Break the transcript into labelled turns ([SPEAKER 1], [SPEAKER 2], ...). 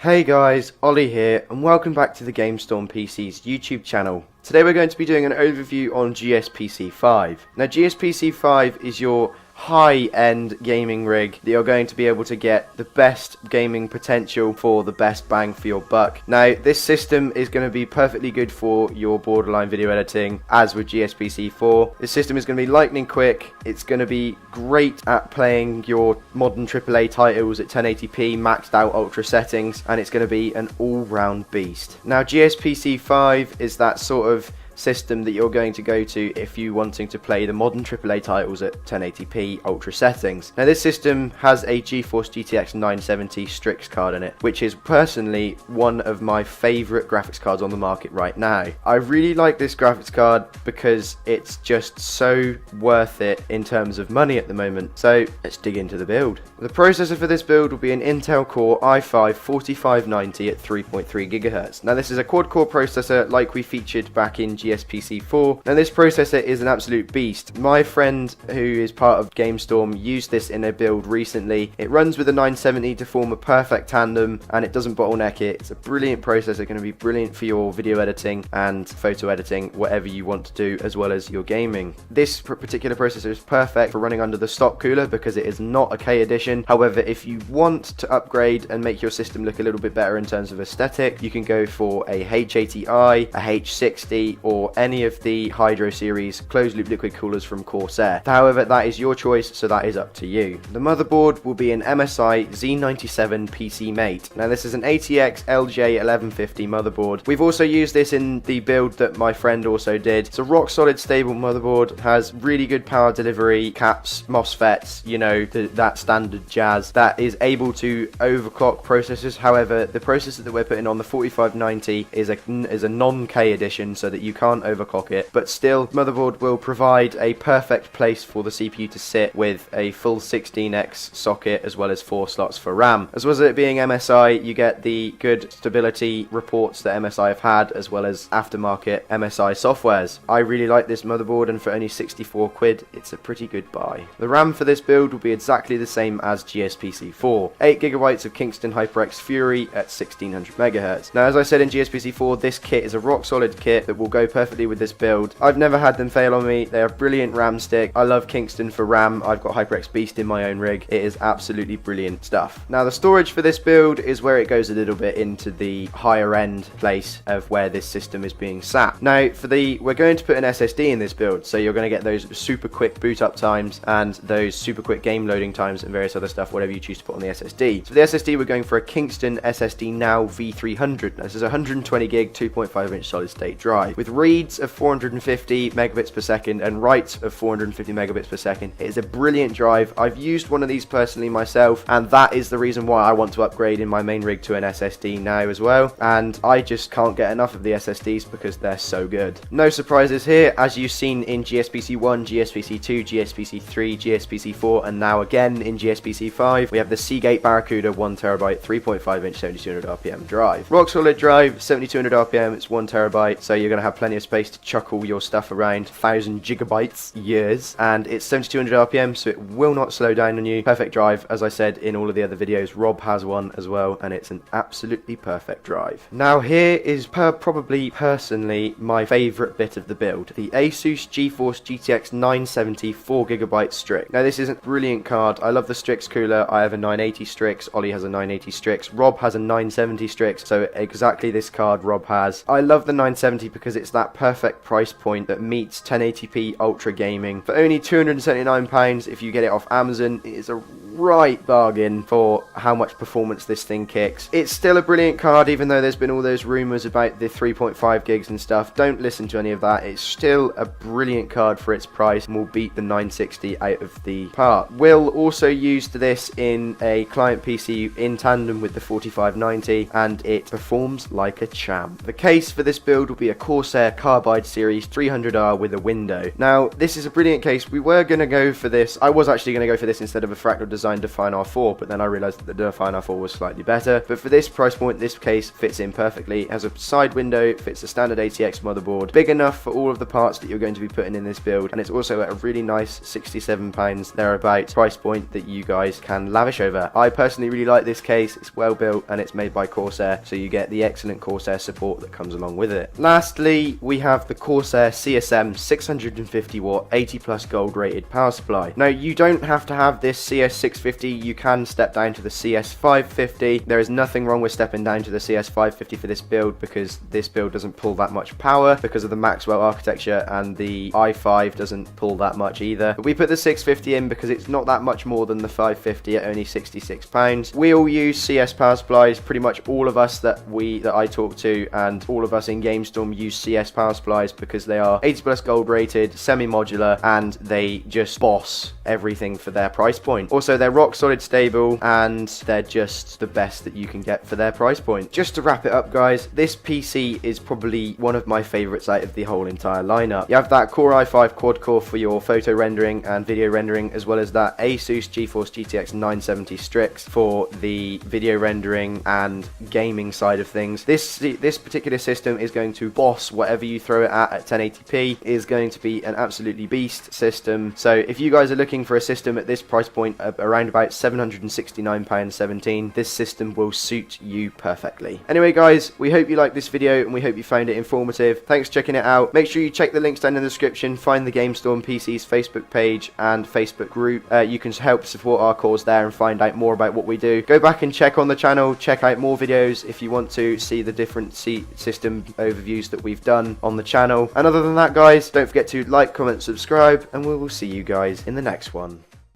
[SPEAKER 1] Hey guys, Ollie here, and welcome back to the GameStorm PC's YouTube channel. Today we're going to be doing an overview on GSPC-5. Now GSPC-5 is your high-end gaming rig that you're going to be able to get the best gaming potential for the best bang for your buck. Now this system is going to be perfectly good for your borderline video editing, as with GSPC-4. This system is going to be lightning quick, it's going to be great at playing your modern AAA titles at 1080p maxed out ultra settings, and it's going to be an all-round beast. Now GSPC-5 is that sort of system that you're going to go to if you're wanting to play the modern AAA titles at 1080p ultra settings. Now this system has a GeForce GTX 970 Strix card in it, which is personally one of my favourite graphics cards on the market right now. I really like this graphics card because it's just so worth it in terms of money at the moment. So let's dig into the build. The processor for this build will be an Intel Core i5-4590 at 3.3 GHz. Now this is a quad-core processor like we featured back in GSPC-4. Now this processor is an absolute beast. My friend who is part of GameStorm used this in a build recently. It runs with a 970 to form a perfect tandem, and it doesn't bottleneck it. It's a brilliant processor, going to be brilliant for your video editing and photo editing, whatever you want to do, as well as your gaming. This particular processor is perfect for running under the stock cooler because it is not a K edition. However, if you want to upgrade and make your system look a little bit better in terms of aesthetic, you can go for a H80i, a H60, or any of the Hydro series closed loop liquid coolers from Corsair. However, that is your choice, so that is up to you. The motherboard will be an MSI Z97 PC Mate. Now this is an ATX LJ1150 motherboard. We've also used this in the build that my friend also did. It's a rock solid stable motherboard, has really good power delivery, caps, MOSFETs, you know, that standard jazz, that is able to overclock processors. However, the processor that we're putting on, the 4590, is a non-K edition, so that you can't overclock it, but still motherboard will provide a perfect place for the CPU to sit with a full 16x socket as well as 4 slots for RAM. As well as it being MSI, you get the good stability reports that MSI have had, as well as aftermarket MSI softwares. I really like this motherboard, and for only 64 quid it's a pretty good buy. The RAM for this build will be exactly the same as GSPC-4, 8GB of Kingston HyperX Fury at 1600 MHz. Now as I said in GSPC-4, this kit is a rock solid kit that will go perfectly with this build. I've never had them fail on me. They are brilliant RAM stick. I love Kingston for RAM. I've got HyperX Beast in my own rig. It is absolutely brilliant stuff. Now the storage for this build is where it goes a little bit into the higher end place of where this system is being sat. Now we're going to put an SSD in this build, so you're going to get those super quick boot up times and those super quick game loading times and various other stuff, whatever you choose to put on the SSD. So for the SSD, we're going for a Kingston SSD Now V300. Now, this is a 120 gig 2.5 inch solid state drive with reads of 450 megabits per second and writes of 450 megabits per second. It is a brilliant drive. I've used one of these personally myself, and that is the reason why I want to upgrade in my main rig to an SSD now as well, and I just can't get enough of the SSDs because they're so good. No surprises here, as you've seen in GSPC-1, GSPC-2, GSPC-3, GSPC-4, and now again in GSPC-5, we have the Seagate Barracuda 1TB 3.5 inch 7200 RPM drive. Rock solid drive, 7200 RPM, it's 1TB, so you're going to have plenty of space to chuck all your stuff around, 1000 gigabytes years, and it's 7200 RPM, so it will not slow down on you. Perfect drive, as I said in all of the other videos. Rob has one as well, and it's an absolutely perfect drive. Now here is probably personally my favourite bit of the build, the Asus GeForce GTX 970 4GB Strix. Now this is a brilliant card. I love the Strix cooler. I have a 980 Strix, Ollie has a 980 Strix, Rob has a 970 Strix, so exactly this card Rob has. I love the 970 because it's that perfect price point that meets 1080p ultra gaming. For only £279 if you get it off Amazon, it is a right bargain for how much performance this thing kicks. It's still a brilliant card, even though there's been all those rumours about the 3.5 gigs and stuff. Don't listen to any of that. It's still a brilliant card for its price and will beat the 960 out of the park. We'll also use this in a client PC in tandem with the 4590, and it performs like a champ. The case for this build will be a Corsair Carbide Series 300R with a window. Now this is a brilliant case. We were going to go for this. I was actually going to go for this instead of a fractal design designed Define R4, but then I realized that the Define R4 was slightly better. But for this price point, this case fits in perfectly. It has a side window, fits a standard ATX motherboard, big enough for all of the parts that you're going to be putting in this build, and it's also at a really nice £67 thereabouts price point that you guys can lavish over. I personally really like this case. It's well built and it's made by Corsair, so you get the excellent Corsair support that comes along with it. Lastly, we have the Corsair CSM 650 watt 80 plus gold rated power supply. Now, you don't have to have this CS650. You can step down to the CS550. There is nothing wrong with stepping down to the CS550 for this build, because this build doesn't pull that much power because of the Maxwell architecture, and the i5 doesn't pull that much either. But we put the 650 in because it's not that much more than the 550 at only £66. We all use CS power supplies. Pretty much all of us that I talk to, and all of us in GameStorm, use CS power supplies because they are 80 plus gold rated, semi-modular, and they just boss everything for their price point. Also, they're rock solid stable, and they're just the best that you can get for their price point. Just to wrap it up, guys, this PC is probably one of my favorites out of the whole entire lineup. You have that Core i5 quad core for your photo rendering and video rendering, as well as that Asus GeForce GTX 970 Strix for the video rendering and gaming side of things. This particular system is going to boss whatever you throw it at 1080p. It is going to be an absolutely beast system. So if you guys are looking for a system at this price point, around about £769.17, this system will suit you perfectly. Anyway, guys, we hope you liked this video and we hope you found it informative. Thanks for checking it out. Make sure you check the links down in the description. Find the GameStorm PC's Facebook page and Facebook group. You can help support our cause there and find out more about what we do. Go back and check on the channel. Check out more videos if you want to see the different system overviews that we've done on the channel. And other than that, guys, don't forget to like, comment, subscribe, and we will see you guys in the next one.